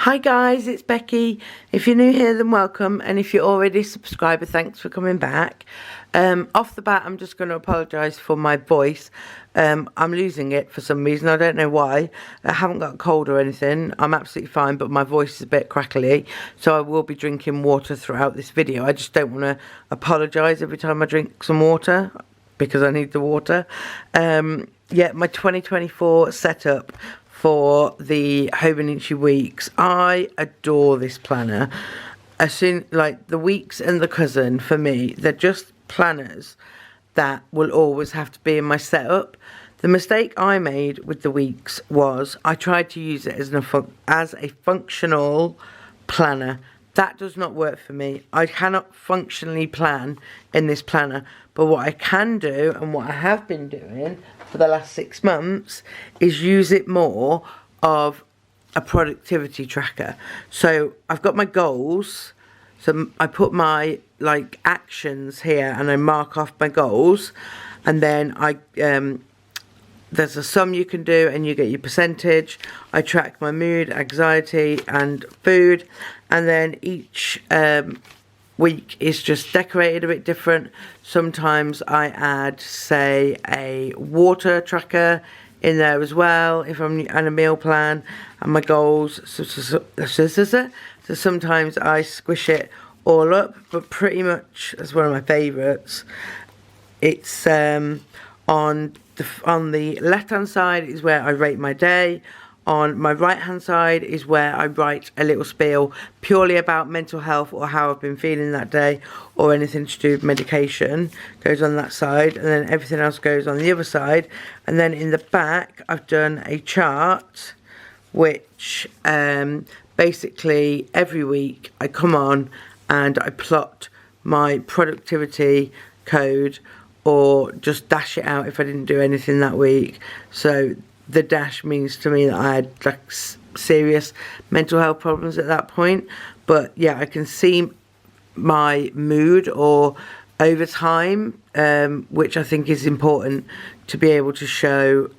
Hi guys, it's Becky. If you're new here, then welcome, and if you're already a subscriber, thanks for coming back. Off the bat, I'm just going to apologise for my voice. I'm losing it for some reason. I don't know why. I haven't got a cold or anything. I'm absolutely fine, but my voice is a bit crackly, so I will be drinking water throughout this video. I just don't want to apologise every time I drink some water, because I need the water. Yeah, my 2024 setup for the Hobonichi weeks. I adore this planner. Like the weeks and the cousin, for me, they're just planners that will always have to be in my setup. The mistake I made with the weeks was I tried to use it as a functional planner. That does not work for me. I cannot functionally plan in this planner. But what I can do, and what I have been doing for the last 6 months, is use it more of a productivity tracker. So I've got my goals. So I put my actions here and I mark off my goals. And then there's a sum you can do and you get your percentage. I track my mood, anxiety and food. And then each week is just decorated a bit different. Sometimes I add, say, a water tracker in there as well if I'm on a meal plan and my goals. So sometimes I squish it all up, but pretty much that's one of my favourites. It's on the left hand side is where I rate my day. On my right hand side is where I write a little spiel purely about mental health or how I've been feeling that day, or anything to do with medication goes on that side, and then everything else goes on the other side. And then in the back I've done a chart which basically every week I come on and I plot my productivity code, or just dash it out if I didn't do anything that week. So the dash means to me that I had serious mental health problems at that point. But yeah, I can see my mood or over time, which I think is important to be able to show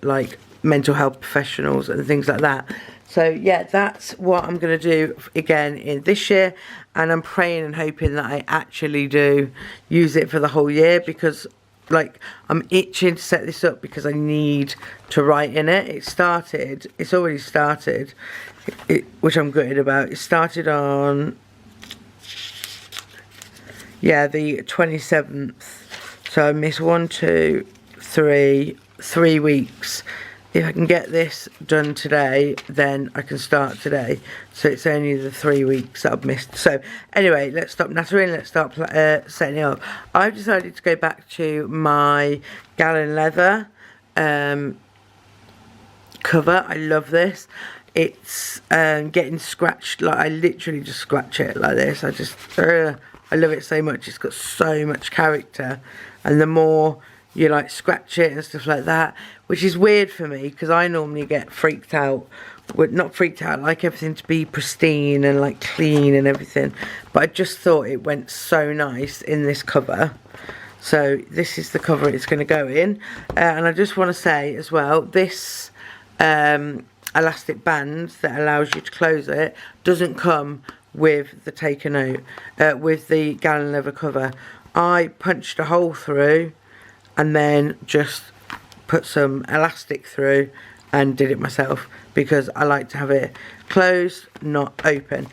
mental health professionals and things like that. So yeah, that's what I'm going to do again in this year, and I'm praying and hoping that I actually do use it for the whole year, because I'm itching to set this up because I need to write in it. It's already started, which I'm gutted about. It started on, yeah, the 27th. So I missed 3 weeks. If I can get this done today, then I can start today. So it's only the 3 weeks that I've missed. So anyway, let's stop nattering. Let's start setting it up. I've decided to go back to my gallon leather cover. I love this. It's getting scratched. I literally just scratch it like this. I love it so much. It's got so much character, and the more you scratch it and stuff like that, which is weird for me because I normally get freaked out. Well, not freaked out, I like everything to be pristine and clean and everything, but I just thought it went so nice in this cover. So this is the cover it's going to go in, and I just want to say as well, this elastic band that allows you to close it doesn't come with the take a note, with the gallon leather cover. I punched a hole through and then just put some elastic through and did it myself, because I like to have it closed, not open.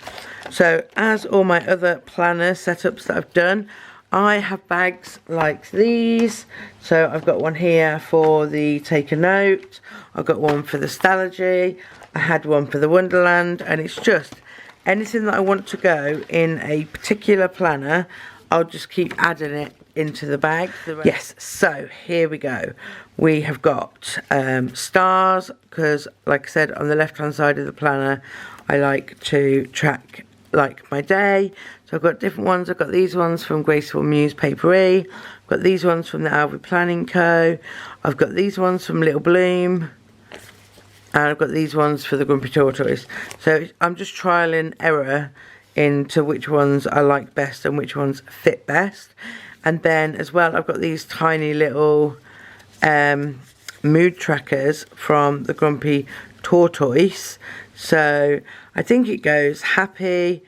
So as all my other planner setups that I've done, I have bags like these. So I've got one here for the take a note, I've got one for the Stackry, I had one for the Wonderland, and it's just anything that I want to go in a particular planner, I'll just keep adding it into the bag. Yes, so here we go. We have got stars, because like I said, on the left hand side of the planner I like to track my day. So I've got different ones. I've got these ones from Graceful Muse Paperie, I've got these ones from the Albert Planning Co, I've got these ones from Little Bloom, and I've got these ones for the Grumpy Tortoise. So I'm just trial and error into which ones I like best and which ones fit best. And then as well, I've got these tiny little mood trackers from the Grumpy Tortoise. So I think it goes happy,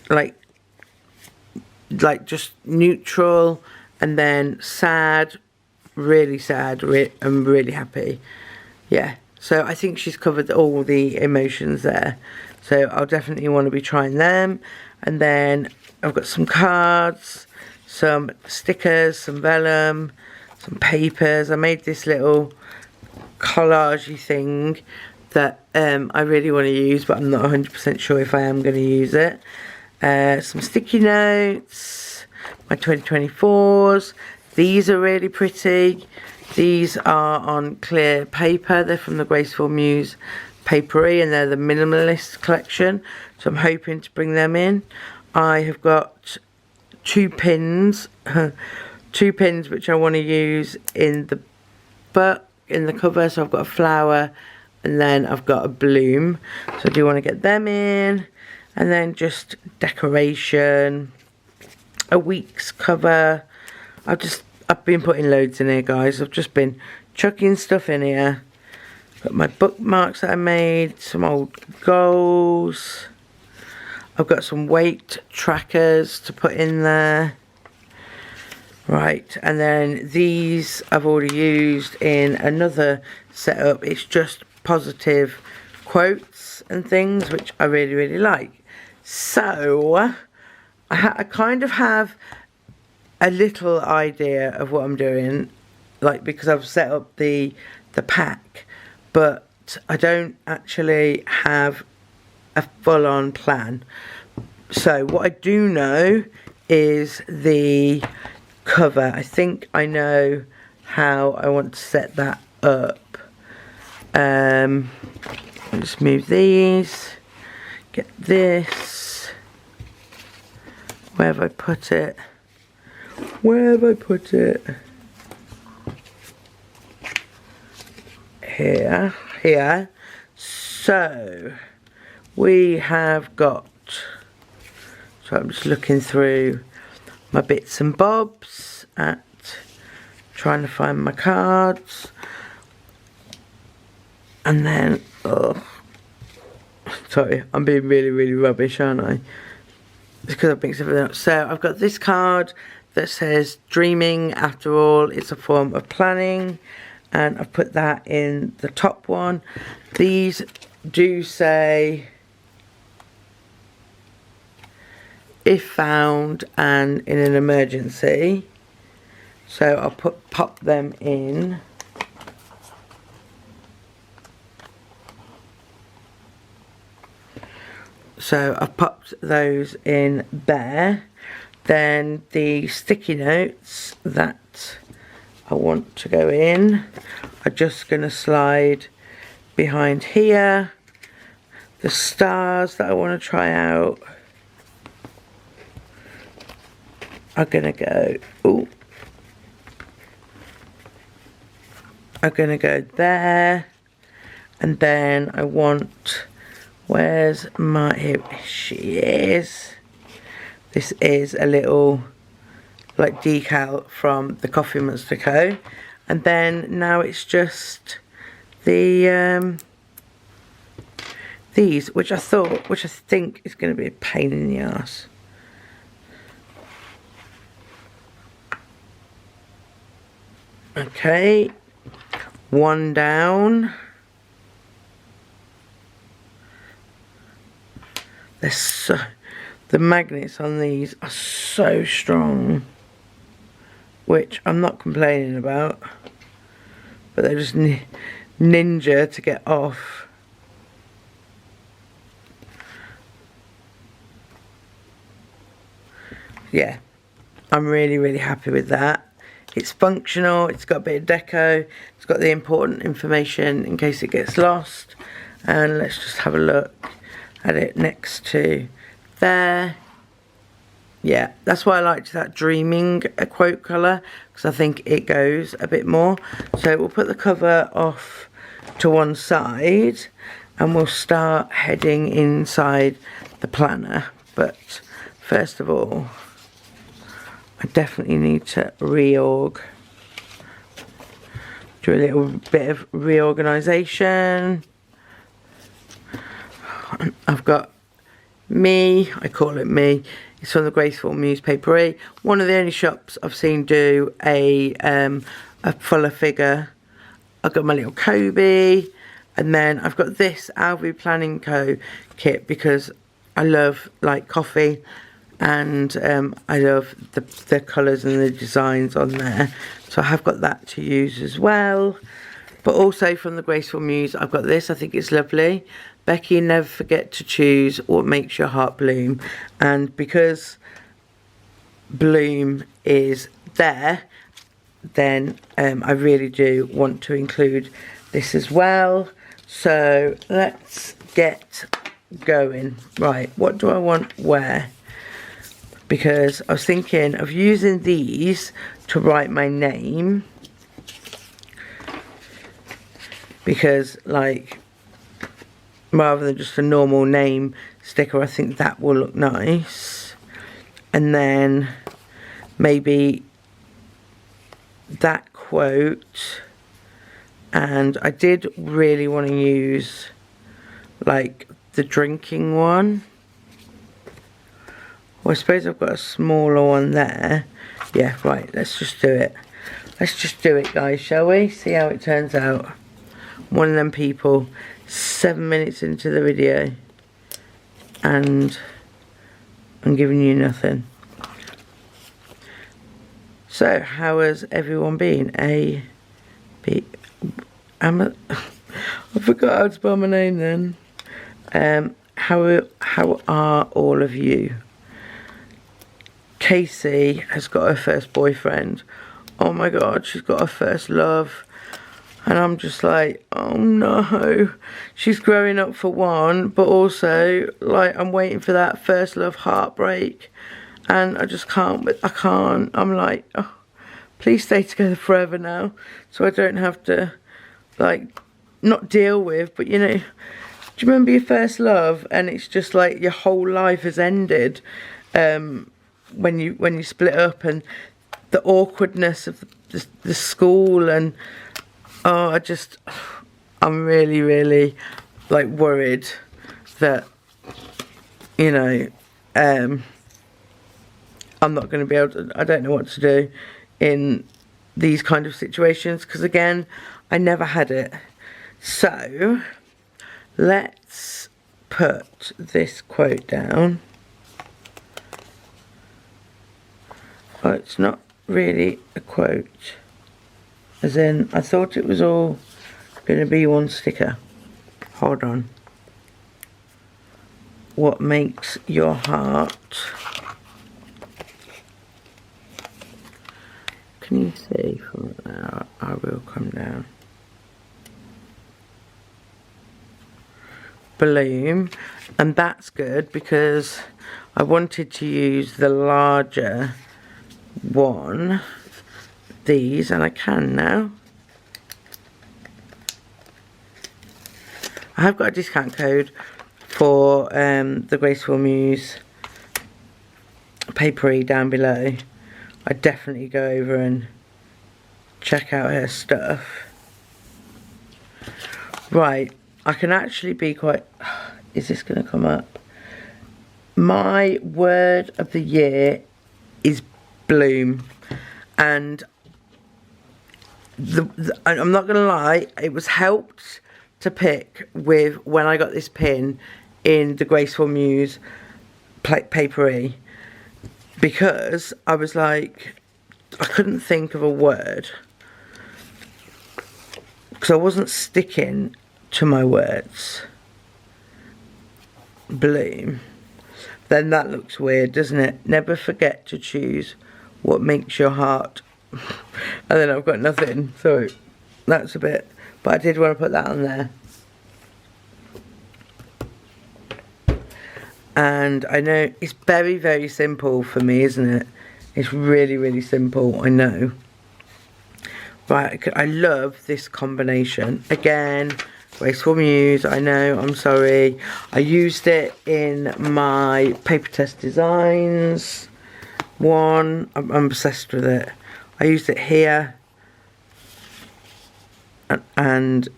like just neutral, and then sad, really sad, and really happy. Yeah, so I think she's covered all the emotions there. So I'll definitely want to be trying them. And then I've got some cards, some stickers, some vellum, some papers. I made this little collagey thing that I really want to use, but I'm not 100% sure if I am going to use it. Some sticky notes, my 2024s. These are really pretty. These are on clear paper. They're from the Graceful Muse Paperie, and they're the minimalist collection. So I'm hoping to bring them in. I have got 2 pins, 2 pins which I want to use in the cover. So I've got a flower, and then I've got a bloom. So I do want to get them in, and then just decoration, a week's cover. I've been putting loads in here, guys. I've just been chucking stuff in here. Got my bookmarks that I made, some old goals. I've got some weight trackers to put in there. Right, and then these I've already used in another setup. It's just positive quotes and things, which I really, really like. So I kind of have a little idea of what I'm doing, like, because I've set up the pack, but I don't actually have a full-on plan. So what I do know is the cover. I think I know how I want to set that up. Just move these, get this. Where have I put it? Where have I put it? Here. So we have got, so I'm just looking through my bits and bobs at trying to find my cards. And then, sorry, I'm being really, really rubbish, aren't I? It's because I've mixed everything up. So I've got this card that says dreaming, after all, it's a form of planning, and I've put that in the top one. These do say if found and in an emergency, so I'll pop them in. So I've popped those in there. Then the sticky notes that I want to go in are just going to slide behind here. The stars that I want to try out are going to go, are going to go there. And then I want, where's my, here she is. This is a little like decal from the Coffee Monster Co. And then now it's just the these, which I think is going to be a pain in the ass. Okay, one down. The magnets on these are so strong, which I'm not complaining about, but they're just ninja to get off. Yeah, I'm really, really happy with that. It's functional, it's got a bit of deco, it's got the important information in case it gets lost. And let's just have a look at it next to there. Yeah, that's why I liked that dreaming quote colour, because I think it goes a bit more. So we'll put the cover off to one side and we'll start heading inside the planner. But first of all, I definitely need to do a little bit of reorganisation. I've got Me, I call it Me. It's from the Graceful Muse Paperie. One of the only shops I've seen do a fuller figure. I've got my little Kobe, and then I've got this Alvi Planning Co kit because I love like coffee, and I love the colours and the designs on there. So I have got that to use as well. But also from the Graceful Muse, I've got this. I think it's lovely. Becky, never forget to choose what makes your heart bloom. And because bloom is there, then I really do want to include this as well. So let's get going. Right, what do I want where? Because I was thinking of using these to write my name. Because like, rather than just a normal name sticker, I think that will look nice. And then maybe that quote. And I did really want to use like the drinking one. Well, I suppose I've got a smaller one there. Yeah, right, let's just do it. Let's just do it, guys, shall we? See how it turns out. One of them people, 7 minutes into the video, and I'm giving you nothing. So, how has everyone been? I forgot how to spell my name then. How are all of you? Casey has got her first boyfriend. Oh my god, she's got her first love. And I'm just like, oh no. She's growing up for one, but also like I'm waiting for that first love heartbreak. And I just can't, I can't. I'm like, oh, please stay together forever now. So I don't have to like not deal with, but you know, do you remember your first love? And it's just like your whole life has ended when you split up, and the awkwardness of the school, and oh, I'm really like worried that, you know, I'm not going to be able to, I don't know what to do in these kind of situations, because again, I never had it. So let's put this quote down. Oh, it's not really a quote. As in, I thought it was all going to be one sticker. Hold on. What makes your heart... Can you see from there? I will come down. Bloom. And that's good because I wanted to use the larger one. These, and I can now. I have got a discount code for the Graceful Muse Paperie down below. I'd definitely go over and check out her stuff. Right, I can actually be quite... Is this going to come up? My word of the year is bloom. And I'm not going to lie, it was helped to pick with when I got this pin in the Graceful Muse Paperie, because I was like, I couldn't think of a word because I wasn't sticking to my words. Bloom. Then that looks weird, doesn't it? Never forget to choose what makes your heart. And then I've got nothing, so that's a bit, but I did want to put that on there. And I know it's very simple for me, isn't it? It's really simple, I know. Right, I love this combination. Again, Graceful Muse, I know, I'm sorry. I used it in my paper test designs one. I'm obsessed with it. I used it here, and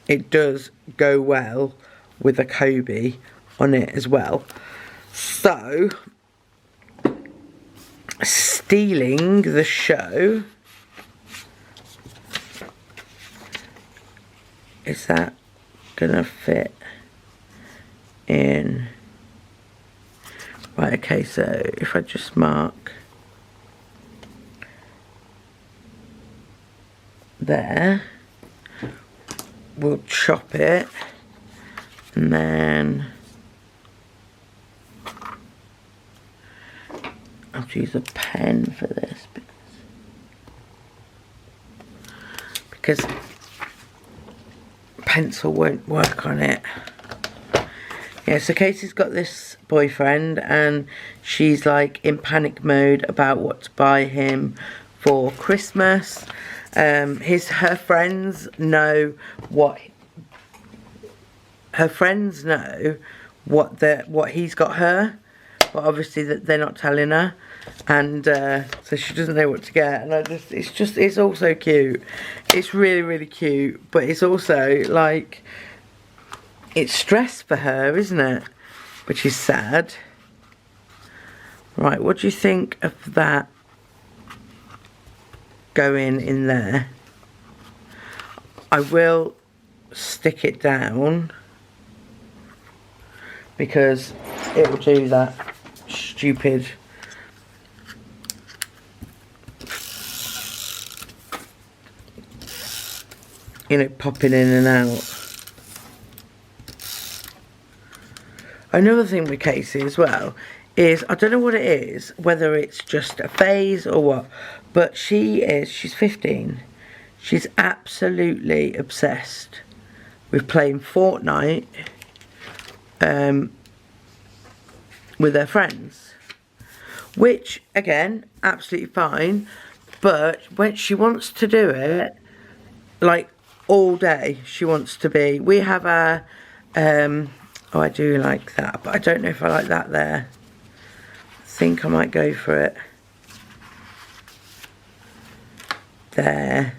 it does go well with a Kobe on it as well. So, stealing the show. Is that gonna fit in? Right, okay, so if I just mark there, we'll chop it, and then I'll use a pen for this because pencil won't work on it. Yeah, so Casey's got this boyfriend and she's like in panic mode about what to buy him for Christmas. Her friends know what what he's got her, but obviously that they're not telling her, and so she doesn't know what to get. And it's all so cute. It's really, really cute, but it's also like, it's stress for her, isn't it? Which is sad. Right, what do you think of that going in there? I will stick it down because it will do that stupid popping in and out. Another thing with Casey as well is, I don't know what it is, whether it's just a phase or what, but she's 15. She's absolutely obsessed with playing Fortnite with her friends, which again, absolutely fine, but when she wants to do it like all day, she wants to be, we have our oh, I do like that, but I don't know if I like that there. I think I might go for it there,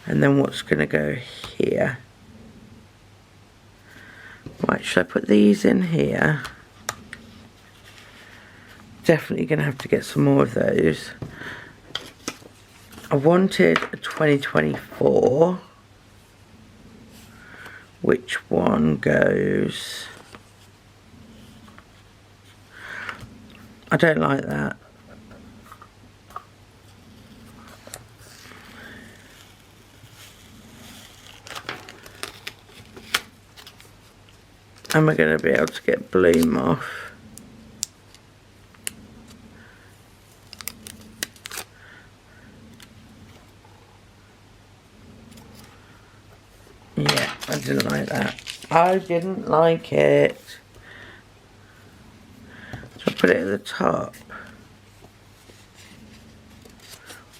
and then what's gonna go here? Right, should I put these in here? Definitely gonna have to get some more of those. I wanted a 2024. Which one goes? I don't like that. Am I going to be able to get bloom off? Yeah, I didn't like that. I didn't like it. So I put it at the top.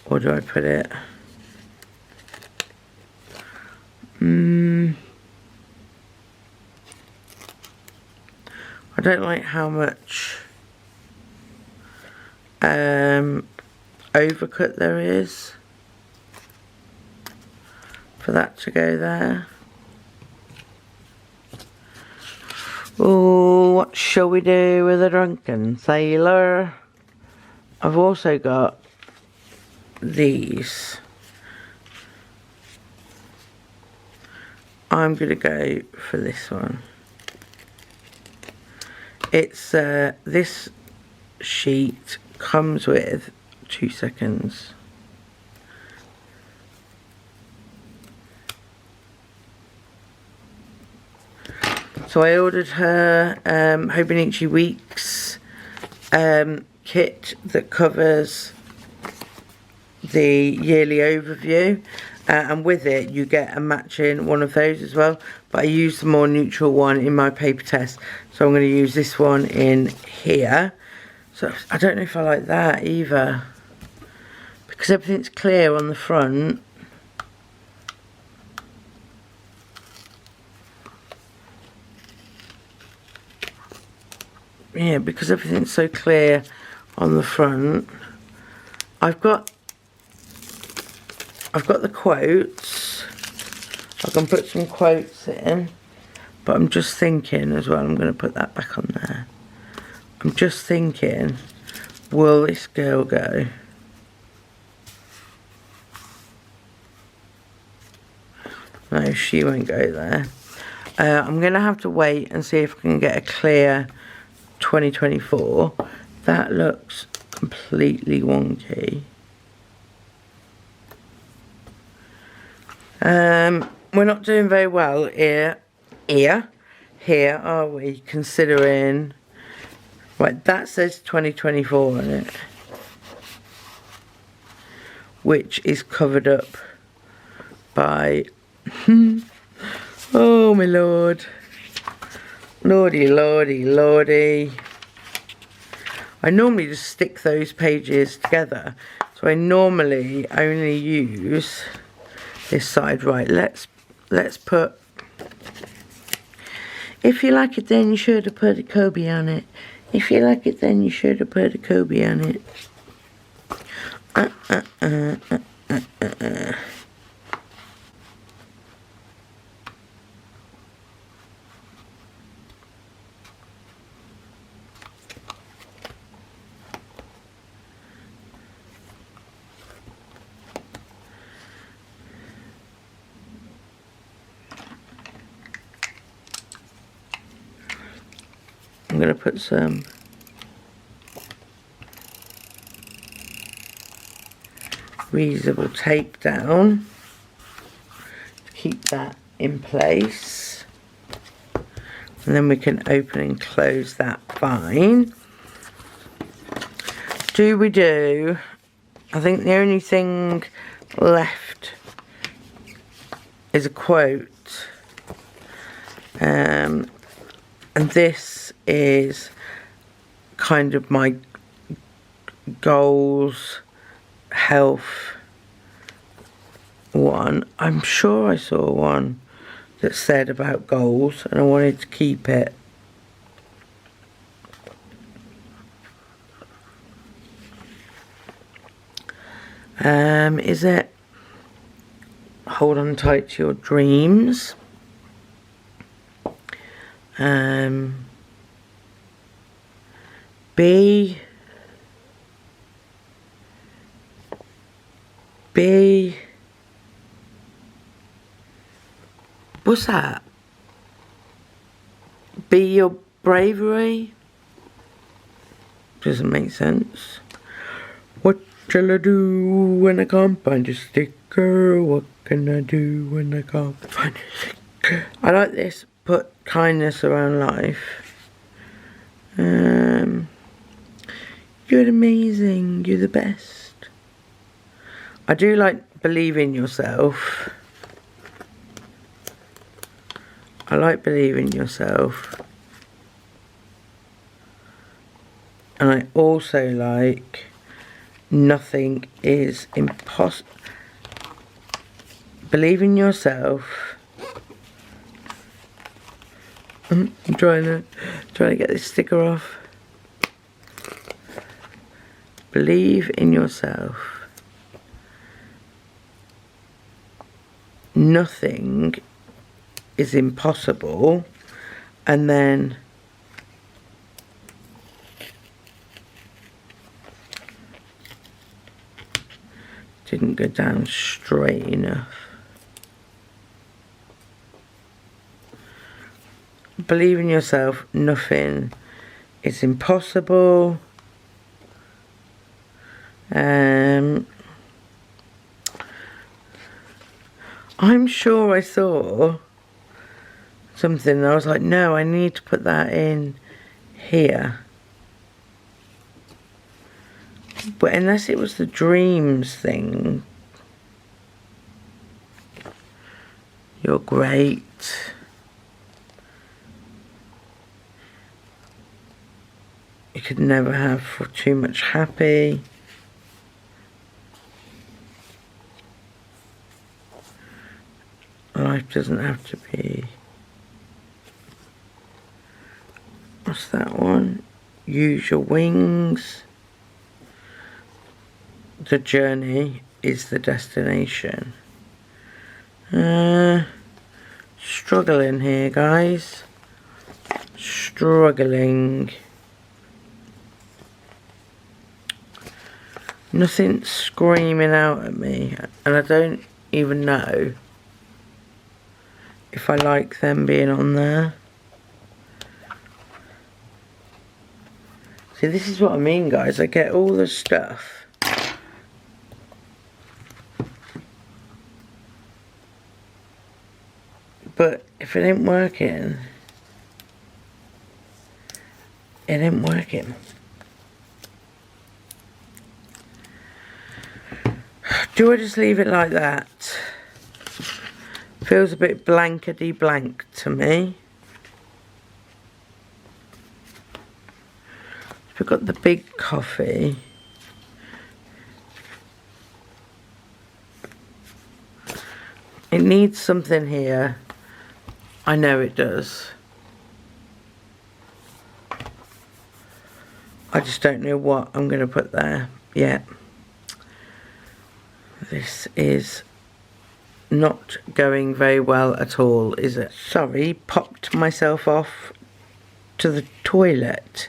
Or do I put it? I don't like how much overcut there is for that to go there. Oh, what shall we do with a drunken sailor? I've also got these. I'm gonna go for this one. It's this sheet comes with 2 seconds. So I ordered her Hobonichi Weeks kit that covers the yearly overview, and with it you get a matching one of those as well, but I used the more neutral one in my paper test, so I'm going to use this one in here. So I don't know if I like that either, because everything's clear on the front. Yeah, because everything's so clear on the front. I've got the quotes. I can put some quotes in, But I'm just thinking as well, I'm going to put that back on there. I'm just thinking, will this girl go? No, she won't go there. I'm going to have to wait and see if I can get a clear 2024. That looks completely wonky. We're not doing very well here, are we? Considering, right, that says 2024 on it, which is covered up by, oh my lord, lordy, lordy, lordy. I normally just stick those pages together, so I normally only use this side. Right, let's put, if you like it then you should have put a Kobe on it. If you like it then you should have put a Kobe on it. I'm going to put some reusable tape down to keep that in place, and then we can open and close that fine. I think the only thing left is a quote, and this is kind of my goals, health one. I'm sure I saw one that said about goals and I wanted to keep it. Is it hold on tight to your dreams? Be what's that? Be your bravery? Doesn't make sense. What shall I do when I can't find a sticker? What can I do when I can't find a sticker? I like this. Put kindness around life. You're amazing. You're the best. I do like believe in yourself. I like believe in yourself. And I also like nothing is impossible. Believe in yourself. I'm trying to get this sticker off. Believe in yourself. Nothing is impossible. And then didn't go down straight enough. Believe in yourself. Nothing is impossible. I'm sure I saw something and I was like, no, I need to put that in here. But unless it was the dreams thing. You're great. You could never have too much happy. Life doesn't have to be. What's that one? Use your wings. The journey is the destination. Struggling here, guys. Struggling. Nothing's screaming out at me, and I don't even know if I like them being on there. See, this is what I mean, guys. I get all the stuff, but if it ain't working, it ain't working. Do I just leave it like that? Feels a bit blankety blank to me. We've got the big coffee. It needs something here. I know it does. I just don't know what I'm going to put there yet. This is not going very well at all, is it? Sorry, popped myself off to the toilet.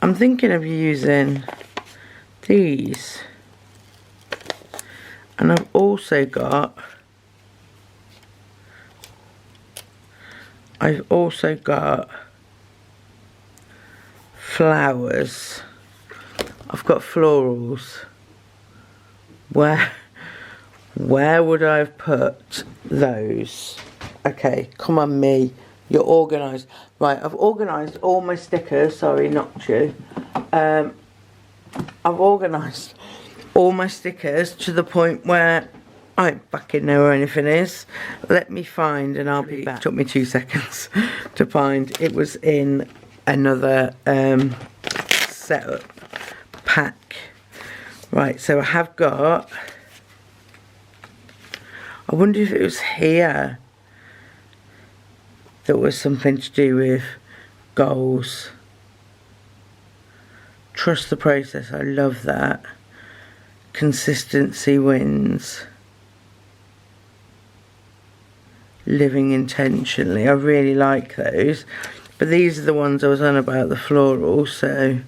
I'm thinking of using these. And I've also got flowers. I've got florals. Where would I have put those? Okay, come on me. You're organised. Right, I've organised all my stickers. Sorry, not you. I've organised all my stickers to the point where I don't fucking know where anything is. Let me find and I'll be back. It took me 2 seconds to find. It was in another setup pack. Right, so I have got... I wonder if it was here that was something to do with goals. Trust the process. I love that. Consistency wins. Living intentionally. I really like those. But these are the ones I was on about, the floral. So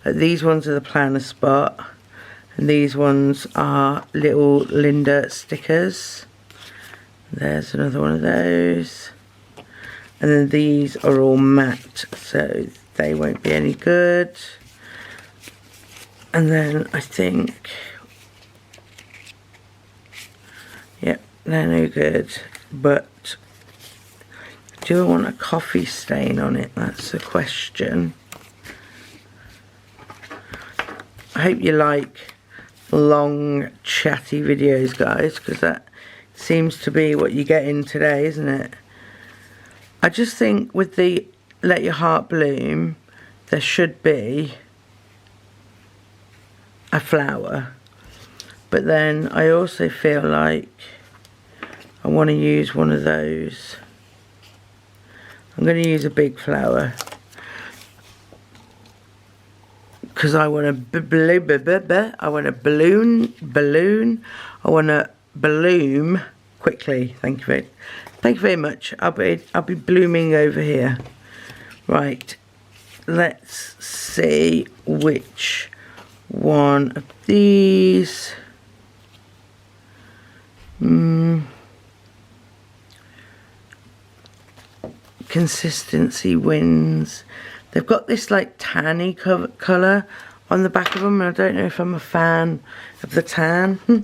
these ones are the planner spot. And these ones are little Linda stickers. There's another one of those. And then these are all matte, so they won't be any good. And then I think, yep, they're no good. But do I want a coffee stain on it? That's the question. I hope you like long, chatty videos, guys, because that seems to be what you get in today, isn't it? I just think with the Let Your Heart Bloom, there should be a flower. But then I also feel like I want to use one of those. I'm going to use a big flower. Because I want to bloom quickly. Thank you very much. I'll be blooming over here. Right, let's see which one of these. Consistency wins. They've got this like tanny colour on the back of them, and I don't know if I'm a fan of the tan. Do you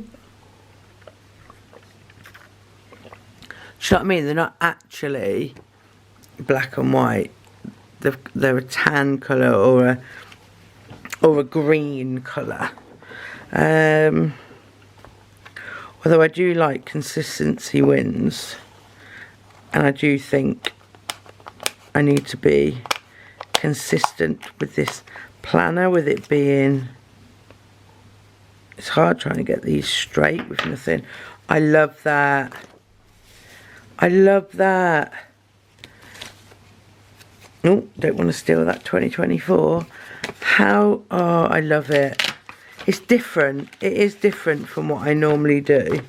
know what I mean? They're not actually black and white. They're a tan colour or a green colour. Although I do like consistency wins, and I do think I need to be consistent with this planner, with it being... It's hard trying to get these straight with nothing. I love that. I love that. Oh, don't want to steal that 2024. How, oh, I love it. It's different. It is different from what I normally do.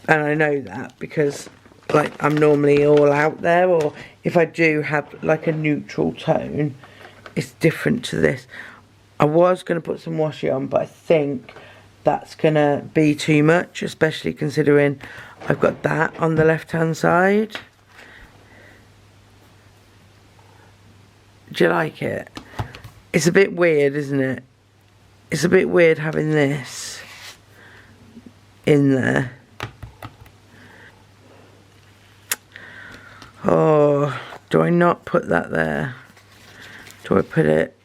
And I know that because like I'm normally all out there, or if I do have like a neutral tone, it's different to this. I was going to put some washi on, but I think that's going to be too much, especially considering I've got that on the left hand side. Do you like it? It's a bit weird, isn't it? It's a bit weird having this in there. Oh, do I not put that there? Do I put it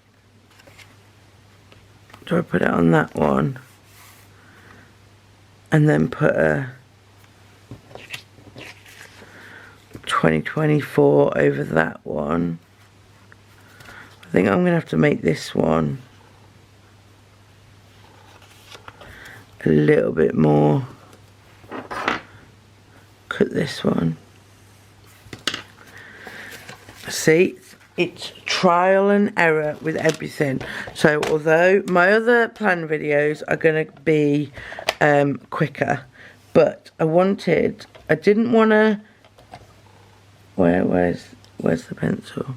on that one? And then put a 2024 over that one. I think I'm going to have to make this one a little bit more. Cut this one. See, it's trial and error with everything. So although my other plan videos are going to be quicker, but I didn't want to, where's the pencil?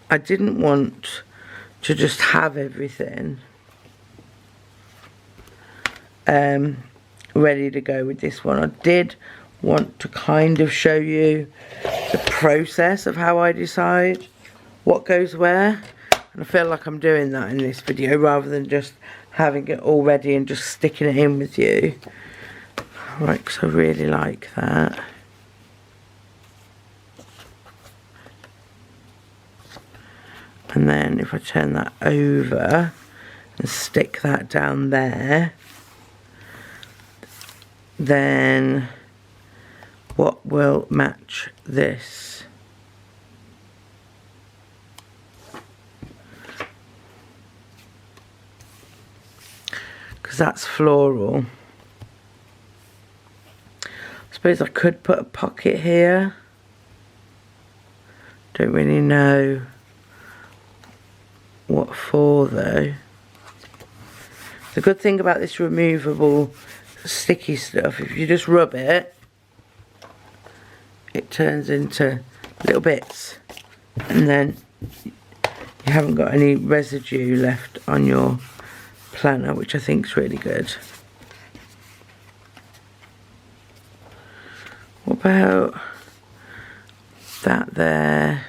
I didn't want to just have everything ready to go with this one. I did want to kind of show you the process of how I decide what goes where, and I feel like I'm doing that in this video rather than just having it all ready and just sticking it in with you. Right, because I really like that. And then if I turn that over and stick that down there, then what will match this? Because that's floral. I suppose I could put a pocket here. Don't really know what for though. The good thing about this removable sticky stuff, if you just rub it, it turns into little bits, and then you haven't got any residue left on your planner, which I think is really good. What about that there?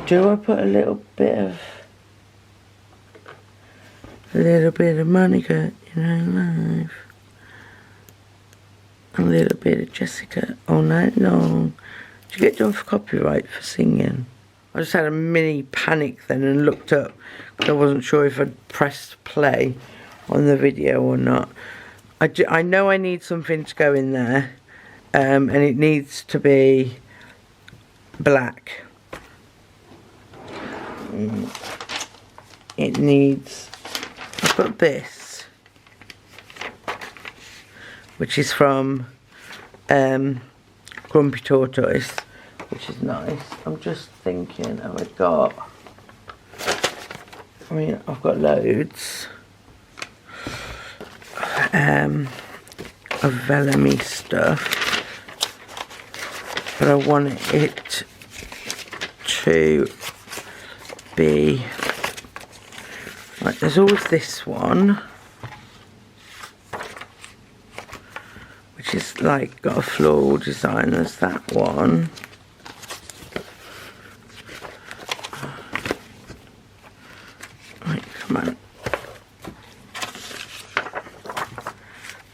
Do I put a little bit of Monica in her life? A little bit of Jessica all night long. Did you get done for copyright for singing? I just had a mini panic then and looked up because I wasn't sure if I'd pressed play on the video or not. I know I need something to go in there, and it needs to be black. It needs, I've got this, which is from Grumpy Tortoise, which is nice. I'm just thinking, I've got loads of vellum stuff, but I want it to be like, there's always this one which is like got a floral design. There's that one. Right, come on.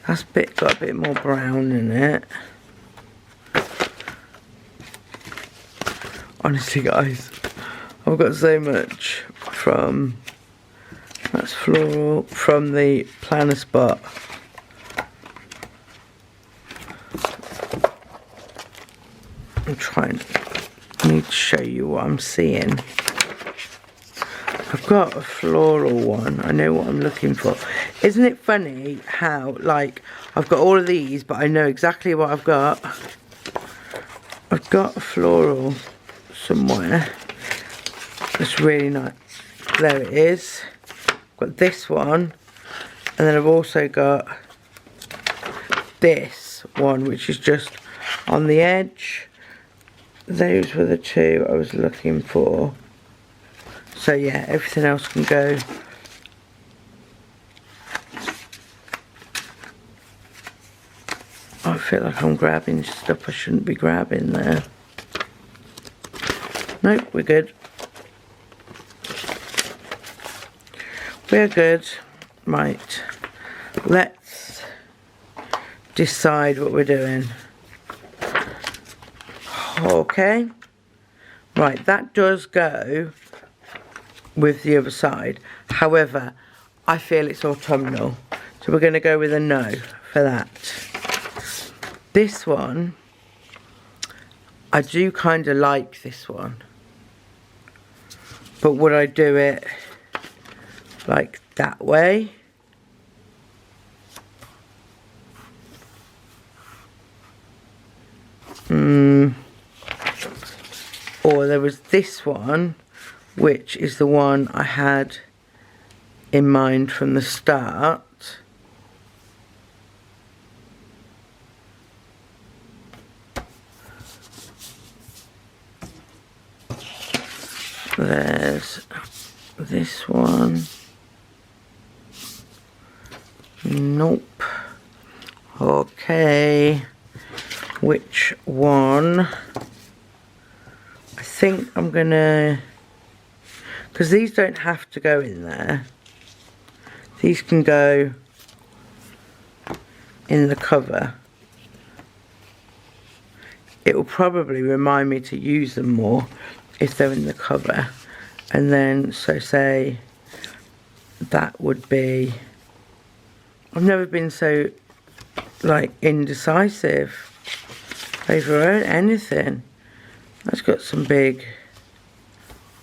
That's got a bit more brown in it. Honestly guys, I've got so much from, that's floral, from the planner spot. I need to show you what I'm seeing. I've got a floral one. I know what I'm looking for. Isn't it funny how, like, I've got all of these, but I know exactly what I've got. I've got a floral somewhere. It's really nice. There it is. I've got this one, and then I've also got this one, which is just on the edge. Those were the two I was looking for. So yeah, everything else can go. I feel like I'm grabbing stuff I shouldn't be grabbing there. Nope, we're good. We're good. Right. Let's decide what we're doing. Okay. Right, that does go with the other side. However, I feel it's autumnal. So we're going to go with a no for that. This one, I do kind of like this one. But would I do it like that way? Or there was this one, which is the one I had in mind from the start. There's this one. Nope. Okay. Which one? I think I'm gonna, because these don't have to go in there. These can go in the cover. It will probably remind me to use them more if they're in the cover. And then, so say that would be, I've never been so like indecisive over anything. That's got some big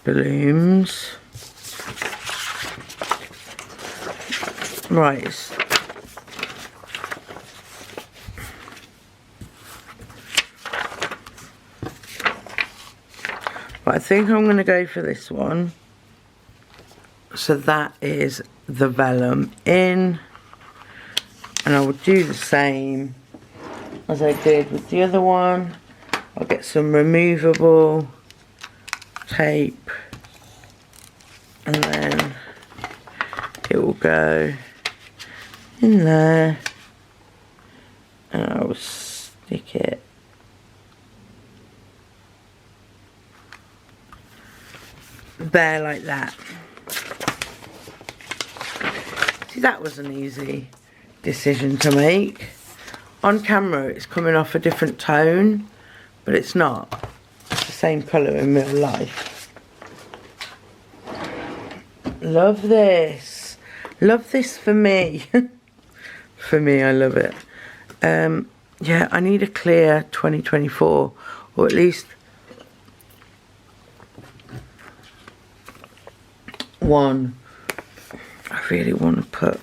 balloons. Right. But I think I'm going to go for this one. So that is the vellum in. And I will do the same as I did with the other one. I'll get some removable tape. And then it will go in there. And I will stick it there like that. See, that was an easy decision to make. On camera it's coming off a different tone, but it's not. It's the same colour in real life. Love this. Love this for me. For me, I love it. Yeah, I need a clear 2024, or at least one. I really want to put,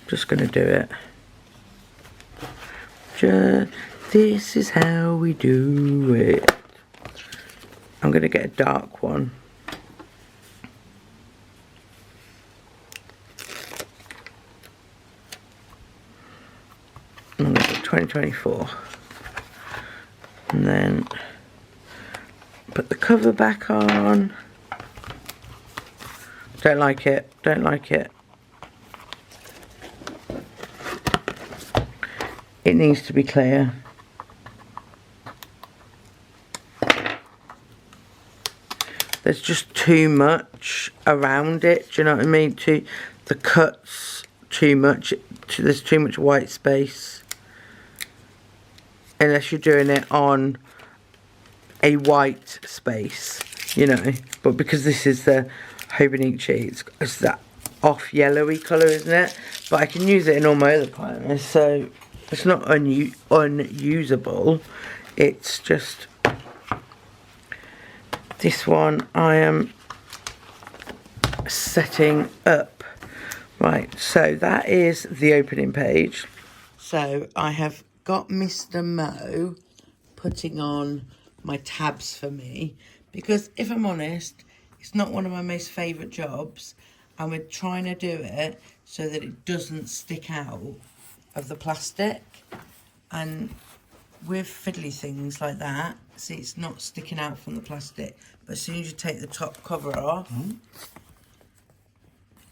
just going to do it. This is how we do it. I'm going to get a dark one. I'm going to put 2024. And then put the cover back on. Don't like it. Don't like it. It needs to be clear. There's just too much around it. Do you know what I mean? The cuts too much. There's too much white space. Unless you're doing it on a white space, you know. But because this is the Hobonichi, it's that off yellowy colour, isn't it? But I can use it in all my other primers, so it's not unusable. It's just this one I am setting up. Right, so that is the opening page. So I have got Mr. Mo putting on my tabs for me, because if I'm honest, It's not one of my most favourite jobs, and we're trying to do it so that it doesn't stick out of the plastic. And with fiddly things like that, see, it's not sticking out from the plastic, but as soon as you take the top cover off,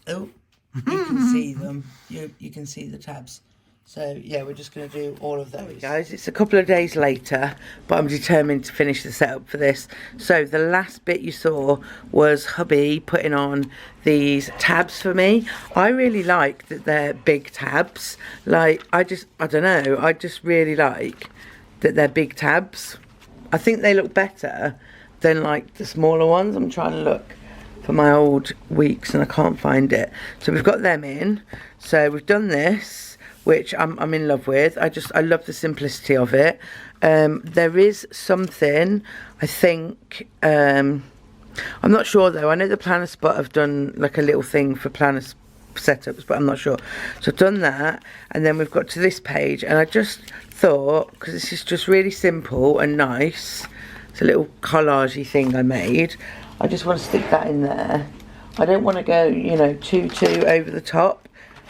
oh, you can see them. You can see the tabs. So yeah, we're just going to do all of those. Guys, it's a couple of days later, but I'm determined to finish the setup for this. So the last bit you saw was hubby putting on these tabs for me. I really like that they're big tabs. Like, I don't know, I just really like that they're big tabs. I think they look better than like the smaller ones. I'm trying to look for my old weeks and I can't find it. So we've got them in. So we've done this, which I'm in love with. I love the simplicity of it. There is something, I think, I'm not sure though. I know the Planner Spot have done like a little thing for planner setups, but I'm not sure. So I've done that, and then we've got to this page, and I just thought, because this is just really simple and nice, it's a little collage-y thing I made, I just want to stick that in there. I don't want to go, you know, too over the top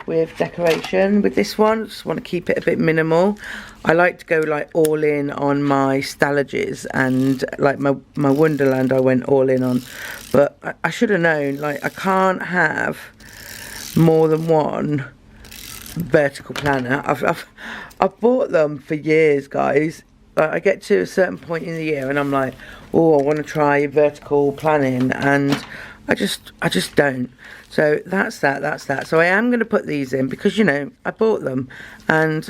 with decoration with this one. I just want to keep it a bit minimal. I like to go like all in on my Stallages, and like my Wonderland I went all in on, but I should have known, like, I can't have more than one vertical planner. I've bought them for years, guys. I get to a certain point in the year and I'm like, oh, I want to try vertical planning, and I just don't. So that's that. So I am going to put these in because, you know, I bought them and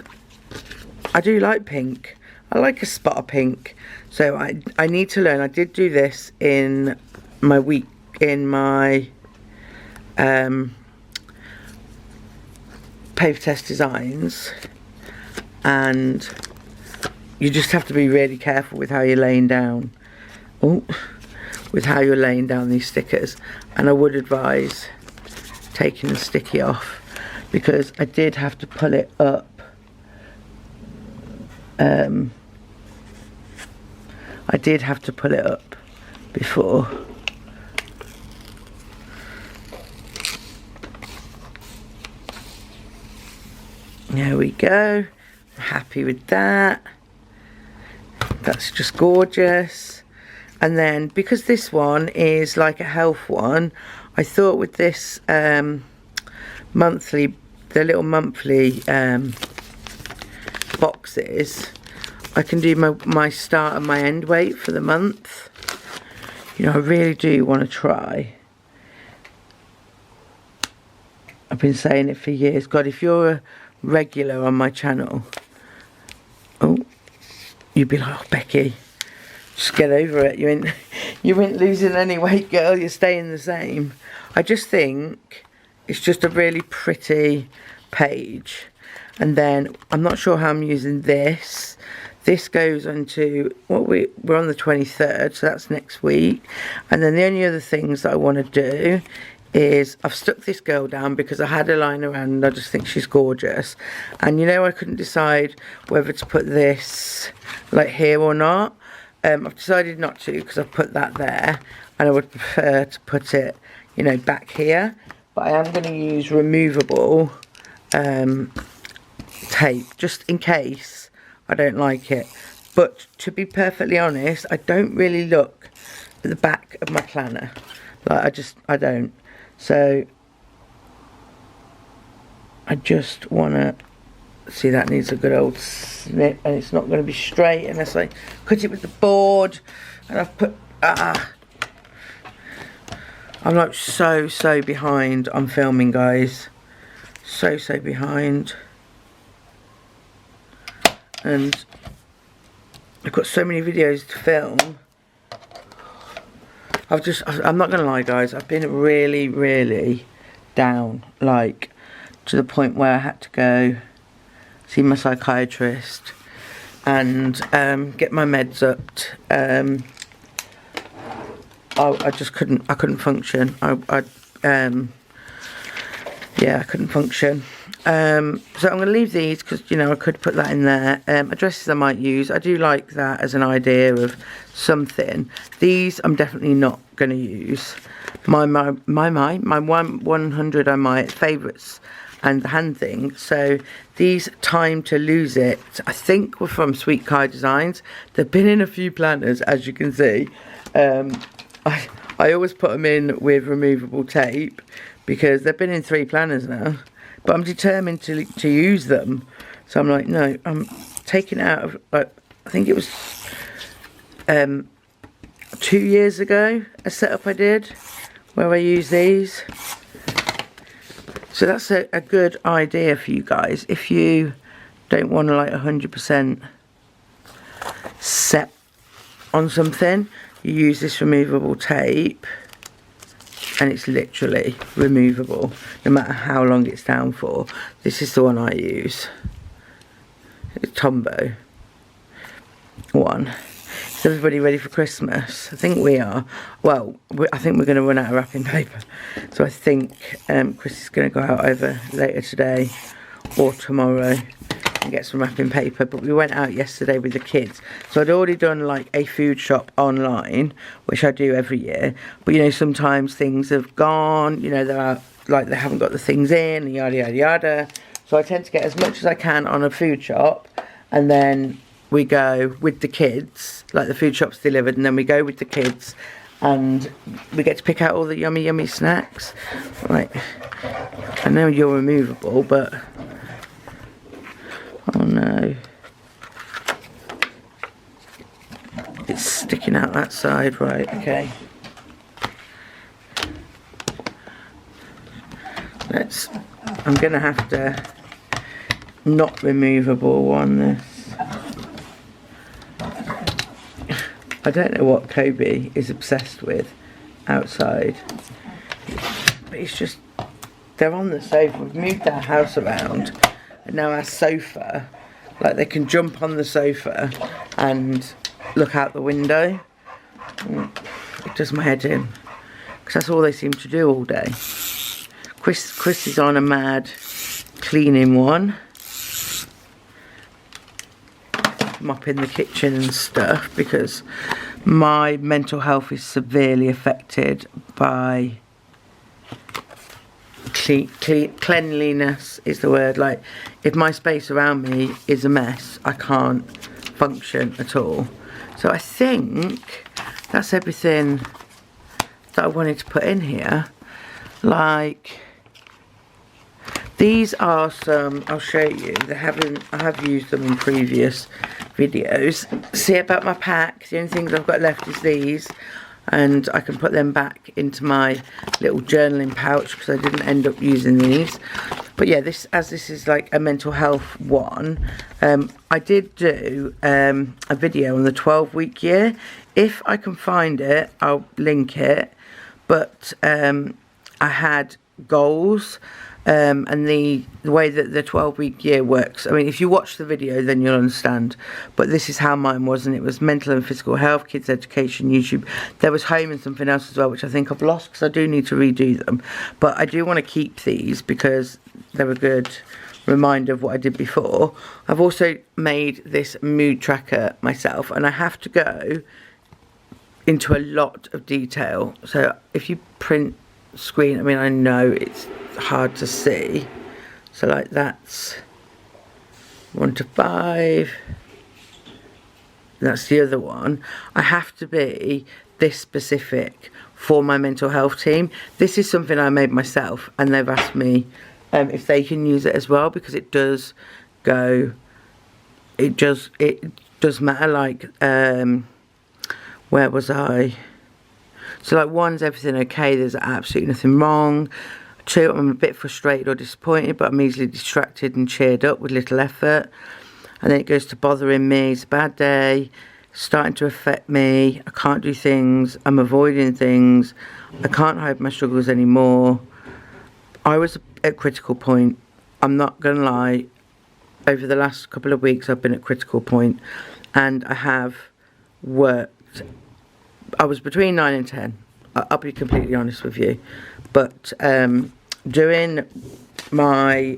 I do like pink. I like a spot of pink. So I need to learn. I did do this in my week, in my paper test designs, and you just have to be really careful with how you're laying down. With how you're laying down these stickers, and I would advise taking the sticky off, because I did have to pull it up. I did have to pull it up before. There we go. I'm happy with that. That's just gorgeous. And then, because this one is like a health one, I thought with this monthly, the little monthly boxes, I can do my start and my end weight for the month. You know, I really do want to try. I've been saying it for years. God, if you're a regular on my channel, you'd be like, oh, Becky, just get over it. You ain't losing any weight, girl. You're staying the same. I just think it's just a really pretty page. And then I'm not sure how I'm using this. This goes into what we're on the 23rd, so that's next week. And then the only other things that I want to do is I've stuck this girl down because I had her lying around and I just think she's gorgeous. And you know, I couldn't decide whether to put this like here or not. I've decided not to because I've put that there, and I would prefer to put it, you know, back here. But I am going to use removable tape just in case I don't like it. But to be perfectly honest, I don't really look at the back of my planner. Like, I don't. So I just want to see, that needs a good old snip, and it's not going to be straight unless I cut it with the board. And I've put I'm like so behind on filming, guys. So behind, and I've got so many videos to film. I'm not gonna lie, guys, I've been really down, like to the point where I had to go see my psychiatrist and get my meds upped. I just couldn't function. Yeah, I couldn't function. So I'm going to leave these because, you know, I could put that in there. Addresses I might use. I do like that as an idea of something. These I'm definitely not going to use. my 100 are my favourites and the hand thing. So these Time to Lose It, I think, were from Sweet Kai Designs. They've been in a few planners, as you can see. I always put them in with removable tape because they've been in 3 planners now, but I'm determined to use them. So I'm like, no, I'm taking it out of, I think it was 2 years ago, a setup I did where I use these. So that's a good idea for you guys if you don't want to like 100% set on something. You use this removable tape and it's literally removable no matter how long it's down for. This is the one I use. It's Tombow one. Is everybody ready for Christmas? I think we are. Well, I think we're going to run out of wrapping paper. So I think Chris is going to go out over later today or tomorrow and get some wrapping paper. But we went out yesterday with the kids. So I'd already done like a food shop online, which I do every year. But you know, sometimes things have gone, you know, they're out, like they haven't got the things in, yada, yada, yada. So I tend to get as much as I can on a food shop, and then we go with the kids, like the food shop's delivered, and then we go with the kids and we get to pick out all the yummy, yummy snacks. Right, I know you're removable, but oh no, it's sticking out that side. Right, okay, I'm gonna have to not removable one this. I don't know what Kobe is obsessed with outside, but it's just, they're on the sofa. We've moved our house around, and now our sofa, like they can jump on the sofa and look out the window. It does my head in, because that's all they seem to do all day. Chris is on a mad cleaning one, mopping the kitchen and stuff, because my mental health is severely affected by cleanliness is the word. Like, if my space around me is a mess, I can't function at all. So I think that's everything that I wanted to put in here. Like, these are some, I'll show you, I have used them in previous videos. See about my pack, the only things I've got left is these, and I can put them back into my little journaling pouch because I didn't end up using these. But yeah, this is like a mental health one. I did do a video on the 12-week year. If I can find it, I'll link it. But I had goals. And the way that the 12-week year works, I mean, if you watch the video then you'll understand, but this is how mine was, and it was mental and physical health, kids education, YouTube. There was home and something else as well, which I think I've lost because I do need to redo them, but I do want to keep these because they're a good reminder of what I did before. I've also made this mood tracker myself, and I have to go into a lot of detail. So if you print screen, I mean, I know it's hard to see, so like that's 1 to 5, that's the other one. I have to be this specific for my mental health team. This is something I made myself, and they've asked me if they can use it as well, because it does go, it does matter. Like where was I? So like 1's everything okay, there's absolutely nothing wrong. 2, I'm a bit frustrated or disappointed, but I'm easily distracted and cheered up with little effort. And then it goes to bothering me, it's a bad day, starting to affect me, I can't do things, I'm avoiding things, I can't hide my struggles anymore. I was at critical point, I'm not going to lie, over the last couple of weeks I've been at critical point, and I have worked, I was between 9 and 10, I'll be completely honest with you. But doing my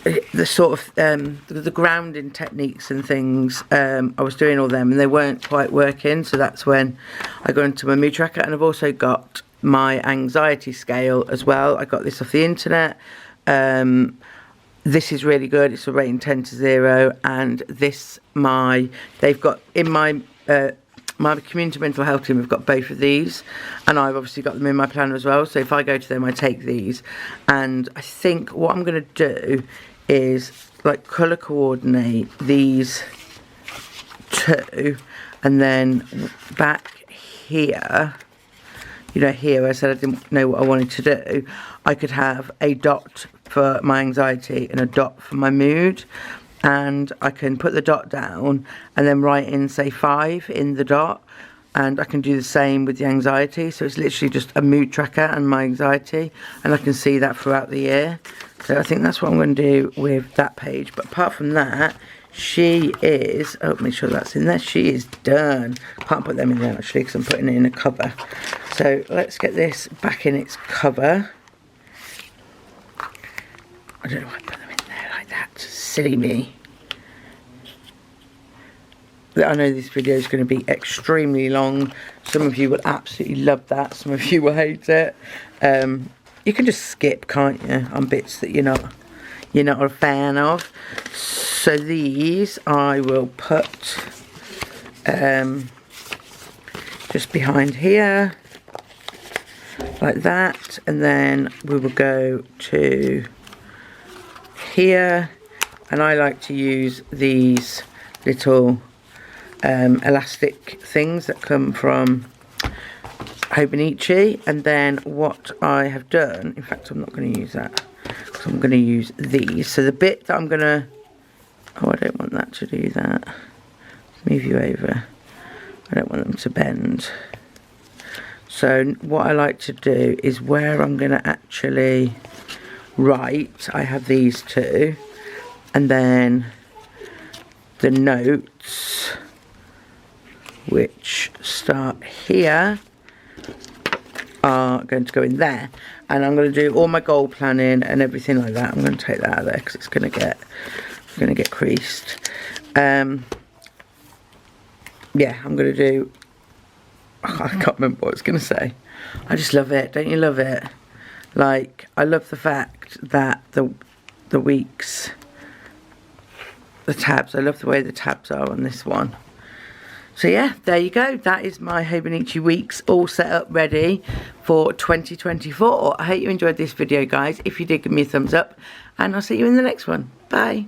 the sort of the grounding techniques and things, I was doing all them and they weren't quite working, so that's when I got into my mood tracker. And I've also got my anxiety scale as well. I got this off the internet. This is really good. It's a rating 10 to 0, and they've got in my my community mental health team, we've got both of these, and I've obviously got them in my planner as well. So if I go to them, I take these, and I think what I'm going to do is like colour coordinate these two, and then back here, you know, here I said I didn't know what I wanted to do, I could have a dot for my anxiety and a dot for my mood, and I can put the dot down and then write in, say, 5 in the dot, and I can do the same with the anxiety. So it's literally just a mood tracker and my anxiety, and I can see that throughout the year. So I think that's what I'm going to do with that page. But apart from that, she is, oh, make sure that's in there, she is done. Can't put them in there actually because I'm putting it in a cover. So let's get this back in its cover. I don't know why I put them in there like that. Silly me. I know this video is going to be extremely long. Some of you will absolutely love that. Some of you will hate it. You can just skip, can't you, on bits that you're not a fan of. So these I will put just behind here, like that, and then we will go to here, and I like to use these little elastic things that come from Hobonichi. And then what I have done, in fact I'm not going to use that because I'm going to use these. So the bit that I'm going to, oh, I don't want that to do that. Move you over. I don't want them to bend. So what I like to do is where I'm going to actually write, I have these two, and then the notes, which start here, are going to go in there, and I'm going to do all my goal planning and everything like that. I'm going to take that out of there because it's going to get creased. Yeah, I'm going to do, I can't remember what I was going to say. I just love it. Don't you love it? Like, I love the fact that the weeks, the tabs, I love the way the tabs are on this one. So yeah, there you go. That is my Hobonichi weeks all set up ready for 2024. I hope you enjoyed this video, guys. If you did, give me a thumbs up, and I'll see you in the next one. Bye.